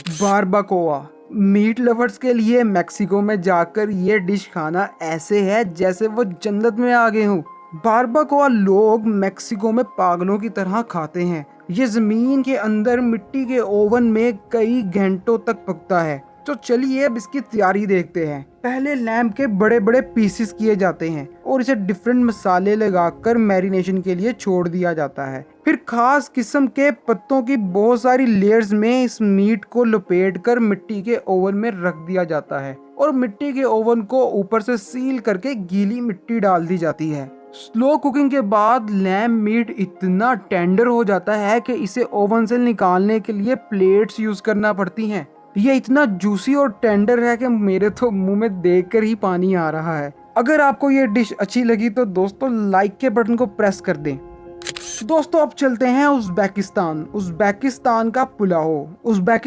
बारबाकोआ meet lovers के लिए Mexico में जाकर ये डिश खाना ऐसे है जैसे वो जन्नत में आ गए हों। बारबाकोआ लोग मेक्सिको में पागलों की तरह खाते हैं। ये जमीन के अंदर मिट्टी के ओवन में कई घंटों तक पकता है। तो चलिए अब इसकी तैयारी देखते हैं। पहले लैम्ब के बड़े बड़े पीसेस किए जाते हैं और इसे डिफरेंट मसाले लगाकर मैरिनेशन के लिए छोड़ दिया जाता है। फिर खास किस्म के पत्तों की बहुत सारी लेयर्स में इस मीट को लपेटकर मिट्टी के ओवन में रख दिया जाता है और मिट्टी के ओवन को ऊपर से सील करके गीली मिट्टी डाल दी जाती है। स्लो कुकिंग के बाद लैम्ब मीट इतना टेंडर हो जाता है कि इसे ओवन से निकालने के लिए प्लेट्स यूज करना पड़ती हैं। ये इतना जूसी और टेंडर है कि मेरे तो मुंह में देखकर ही पानी आ रहा है। अगर आपको ये डिश अच्छी लगी तो दोस्तों लाइक के बटन को प्रेस कर दें। दोस्तों अब चलते हैं उज़्बेकिस्तान का पुलाव। उज़्बेकिस्तान